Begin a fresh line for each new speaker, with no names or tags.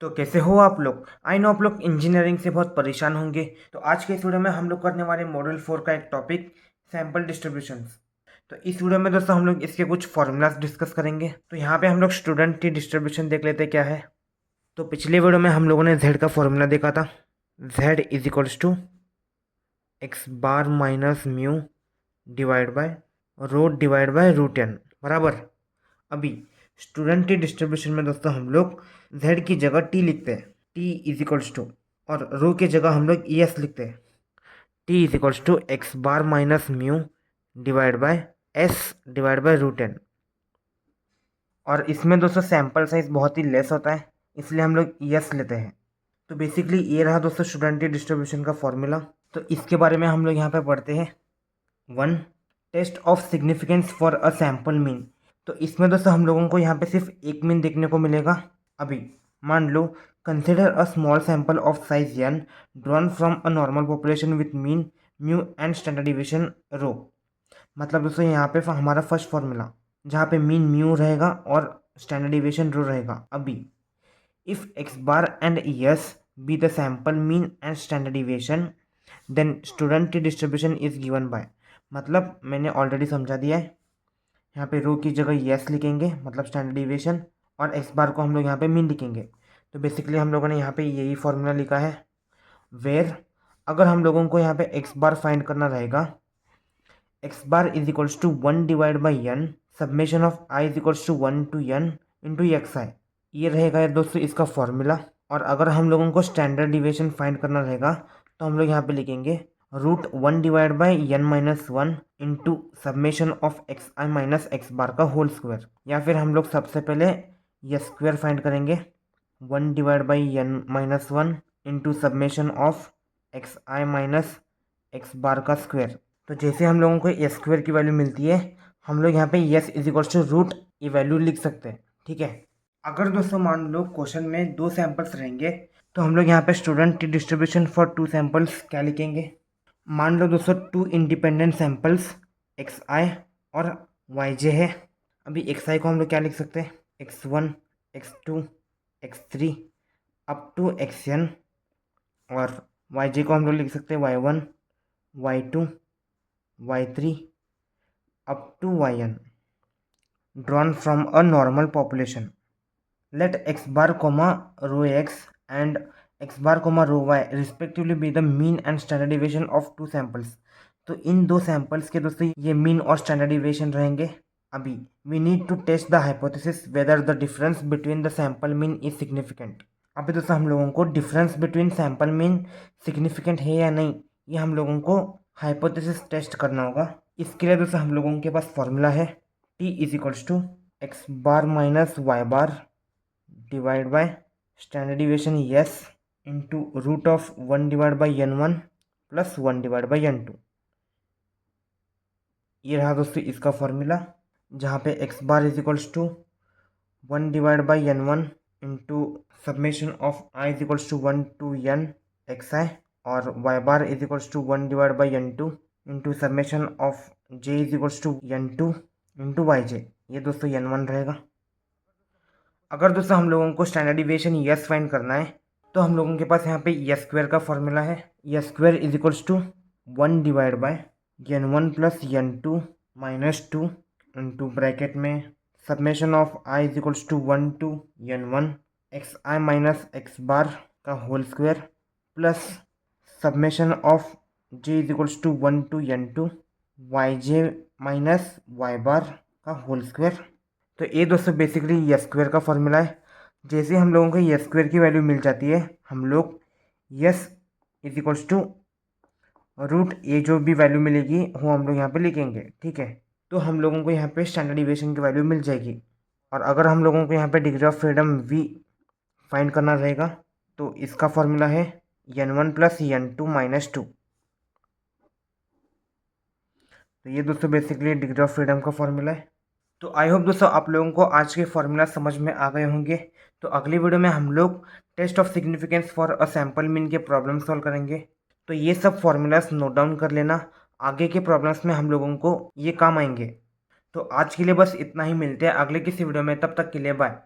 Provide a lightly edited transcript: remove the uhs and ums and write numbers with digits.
तो कैसे हो आप लोग। आई नो आप लोग इंजीनियरिंग से बहुत परेशान होंगे। तो आज के इस वीडियो में हम लोग करने वाले मॉड्यूल 4 का एक टॉपिक सैम्पल डिस्ट्रीब्यूशंस। तो इस वीडियो में दोस्तों हम लोग इसके कुछ फॉर्मूलाज डिस्कस करेंगे। तो यहाँ पे हम लोग स्टूडेंट की डिस्ट्रीब्यूशन देख लेते क्या है। तो पिछले वीडियो में हम लोगों ने जेड का फॉर्मूला देखा था। Z is equals to x bar minus mu divide by root N बराबर। अभी स्टूडेंट की डिस्ट्रीब्यूशन में दोस्तों हम लोग z की जगह t लिखते हैं, t इज इक्वल्स टू, और रो की जगह हम लोग es लिखते हैं, t is equals to x bar minus mu divide by S divide by root N. और इसमें दोस्तों सैम्पल साइज बहुत ही लेस होता है, इसलिए हम लोग es लेते हैं। तो बेसिकली ये रहा दोस्तों स्टूडेंट की डिस्ट्रीब्यूशन का फॉर्मूला। तो इसके बारे में हम लोग यहाँ पे पढ़ते हैं। 1. Test of significance for a sample mean. तो इसमें दोस्तों हम लोगों को यहाँ पे सिर्फ एक मीन देखने को मिलेगा। अभी मान लो consider a small sample of size n drawn from a normal population with mean mu and standard deviation rho. मतलब दोस्तों यहाँ पे हमारा फर्स्ट फॉर्मूला जहाँ पे मीन म्यू रहेगा और स्टैंडर्ड डिविएशन रो रहेगा। अभी if X bar and S be the sample mean and standard deviation then student की डिस्ट्रीब्यूशन इज गिवन बाय। मतलब मैंने ऑलरेडी समझा दिया है। यहाँ पे रो की जगह यस लिखेंगे मतलब स्टैंडर्ड डिविएशन, और एक्स बार को हम लोग यहाँ पे मीन लिखेंगे। तो बेसिकली हम लोगों ने यहाँ पे यही फॉर्मूला लिखा है। वेयर अगर हम लोगों को यहाँ पे एक्स बार फाइंड करना रहेगा, x bar is equals to 1 divide by n summation of i is equals to 1 to n into x i. ये रहेगा दोस्तों इसका फॉर्मूला। और अगर हम लोगों को स्टैंडर्ड डिविएशन फाइंड करना रहेगा तो हम लोग यहाँ पे लिखेंगे √1 divide by n minus 1 into summation of x i minus x bar का होल स्क्वायर। या फिर हम लोग सबसे पहले ये स्क्वायर फाइंड करेंगे 1 divide by n minus 1 into summation of x i minus x bar का स्क्वायर। तो जैसे हम लोगों को ए स्क्वायर की वैल्यू मिलती है, हम लोग यहाँ पे S is equals to root ये वैल्यू लिख सकते हैं। ठीक है। अगर दोस्तों मान लो क्वेश्चन में 2 सैंपल्स रहेंगे तो हम लोग यहाँ पे स्टूडेंट की डिस्ट्रीब्यूशन फॉर 2 सैंपल्स क्या लिखेंगे। मान लो दोस्तों 2 इंडिपेंडेंट सैंपल्स एक्स आई और वाई जे है। अभी एक्स आई को हम लोग क्या लिख सकते हैं, x1 x2 x3 up to xn, और वाई जे को हम लोग लिख सकते हैं y1 y2 y3 up to yn drawn from a normal population. Let x bar comma row x and x bar comma row y respectively be the mean and standard deviation of 2 samples. तो इन 2 samples के दोस्तों ये mean और standard deviation रहेंगे। अभी we need to test the hypothesis whether the difference between the sample mean is significant. अभी दोस्तों हम लोगों को difference between sample mean significant है या नहीं, ये हम लोगों को हाइपोथेसिस टेस्ट करना होगा। इसके लिए दोस्तों हम लोगों के पास फॉर्मूला है t is equals to x bar minus y bar divide by standard deviation S into root of 1 divide by n1 plus 1 divide by n2। ये रहा दोस्तों इसका फॉर्मूला, जहाँ पे x bar is equals to 1 divide by n1 into summation of i is equals to 1 to n x i, और y bar is equals to 1 divide by n2 into summation of j is equals to n2 into y j. ये दोस्तों n1 रहेगा। अगर दोस्तों हम लोगों को standard deviation yes find करना है तो हम लोगों के पास यहाँ पे यस स्क्वायर का फॉर्मूला है। S square is equals to 1 divide by n1 plus n2 minus 2 into bracket में summation of i is equals to 1 to n1 x i minus x bar का whole square plus summation of j is equals to 1 to n2 y j minus y bar का whole square. तो ये दोस्तों basically S square का formula है। जैसे हम लोगों को यस स्क्वायर की वैल्यू मिल जाती है, हम लोग S is equals to root A जो भी वैल्यू मिलेगी वो हम लोग यहाँ पे लिखेंगे। ठीक है। तो हम लोगों को यहाँ पे स्टैंडर्ड डिविएशन की वैल्यू मिल जाएगी। और अगर हम लोगों को यहाँ पे degree of freedom we find करना रहेगा तो इसका फॉर्मूला है n1 प्लस n2 माइनस 2। तो ये दोस्तों बेसिकली डिग्री ऑफ फ्रीडम का फॉर्मूला है। तो आई होप दोस्तों आप लोगों को आज के फॉर्मूला समझ में आ गए होंगे। तो अगली वीडियो में हम लोग test of significance for a sample mean के प्रॉब्लम सॉल्व करेंगे। तो ये सब फॉर्मूलाज नोट डाउन कर लेना, आगे के प्रॉब्लम्स में हम लोगों को ये काम आएंगे। तो आज के लिए बस इतना ही, मिलते हैं अगले किसी वीडियो में, तब तक के लिए बाय।